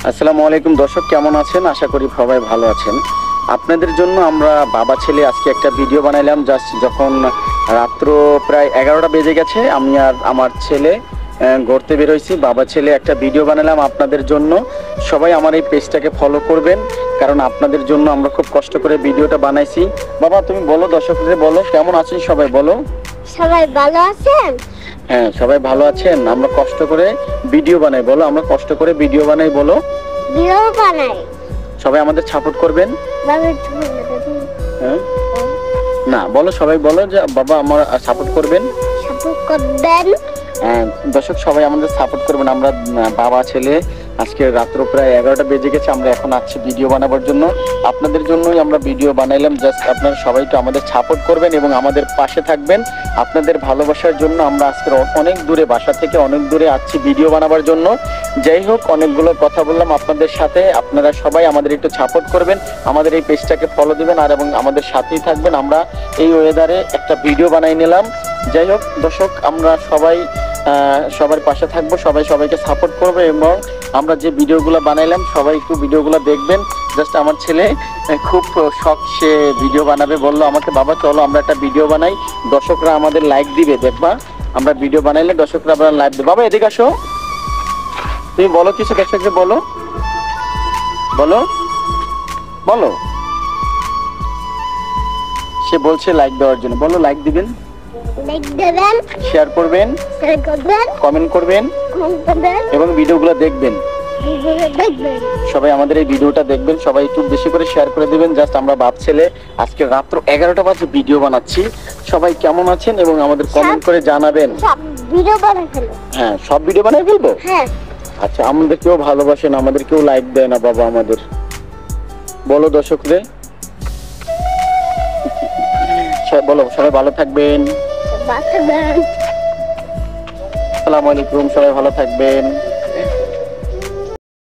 আসসালামু আলাইকুম দর্শক, কেমন আছেন? আশা করি সবাই ভালো আছেন। আপনাদের জন্য আমরা বাবা ছেলে আজকে একটা ভিডিও বানাইলাম। জাস্ট যখন রাত্র প্রায় 11টা বেজে গেছে, আমি আর আমার ছেলে ঘুরতে বেরোইছি। বাবা ছেলে একটা ভিডিও বানালাম আপনাদের জন্য। সবাই আমার এই পেজটাকে ফলো করবেন, কারণ আপনাদের জন্য আমরা খুব কষ্ট করে ভিডিওটা বানাইছি। বাবা তুমি বলো, দর্শকদের বলো কেমন আছেন সবাই, বলো। সবাই ভালো আছেন? হ্যাঁ, সবাই ভালো আছেন। আমরা কষ্ট করে ভিডিও বানাই, বলো। আমরা কষ্ট করে ভিডিও বানাই, বলো। ভিডিও বানাই। সবাই আমাদের সাপোর্ট করবেন। হ্যাঁ না, বলো, সবাই বলো যে বাবা আমার সাপোর্ট করবেন। সাপোর্ট করবেন। দর্শক সবাই আমাদের সাপোর্ট করবেন। আমরা বাবা ছেলে আজকে রাত্র প্রায় 11টা বেজে গেছে, আমরা এখন আসছি ভিডিও বানাবার জন্য। আপনাদের জন্যই আমরা ভিডিও বানাইলাম। জাস্ট আপনারা সবাই তো আমাদের সাপোর্ট করবেন এবং আমাদের পাশে থাকবেন। আপনাদের ভালোবাসার জন্য আমরা আজকে অনেক দূরে, বাসা থেকে অনেক দূরে আসছি ভিডিও বানাবার জন্য। যাই হোক, অনেকগুলো কথা বললাম আপনাদের সাথে। আপনারা সবাই আমাদের একটু সাপোর্ট করবেন, আমাদের এই পেজটাকে ফলো দিবেন আর এবং আমাদের সাথেই থাকবেন। আমরা এই ওয়েদারে একটা ভিডিও বানাই নিলাম। যাই হোক দর্শক, আমরা সবাই সবার পাশে থাকবো, সবাই সবাইকে সাপোর্ট করবে এবং আমরা যে ভিডিওগুলো বানাইলাম সবাই একটু ভিডিওগুলো দেখবেন। জাস্ট আমার ছেলে খুব শখ, সে ভিডিও বানাবে, বললো আমাকে বাবা চলো আমরা একটা ভিডিও বানাই, দর্শকরা আমাদের লাইক দিবে। দেখবা আমরা ভিডিও বানাইলে দর্শকরা আবার লাইক দেবে। বাবা এদিকে আসো, তুমি বলো কিছু দর্শককে, বলো বলো বলো। সে বলছে লাইক দেওয়ার জন্য, বলো লাইক দিবেন, লাইক দেবেন, শেয়ার করবেন, শেয়ার করবেন, কমেন্ট করবেন কমেন্ট করবেন এবং ভিডিওগুলো দেখবেন। ভিডিও দেখবেন। সবাই আমাদের এই ভিডিওটা দেখবেন, সবাই একটু বেশি করে শেয়ার করে দিবেন। জাস্ট আমরা বাপ ছেলে আজকে রাত্র 11টা বাজে ভিডিও বানাচ্ছি। সবাই কেমন আছেন এবং আমাদের কমেন্ট করে জানাবেন। সব ভিডিও বানাই ফেলো। হ্যাঁ, সব ভিডিও বানাই ফেলবো। হ্যাঁ। আচ্ছা, আমাদের কেউ ভালোবাসেন, আমাদের কেউ লাইক দেয় না বাবা আমাদের, বলো দর্শকদের। বলো সবাই ভালো থাকবেন। বাচ্চাদের আসসালামু আলাইকুম, সবাই ভালো থাকবেন।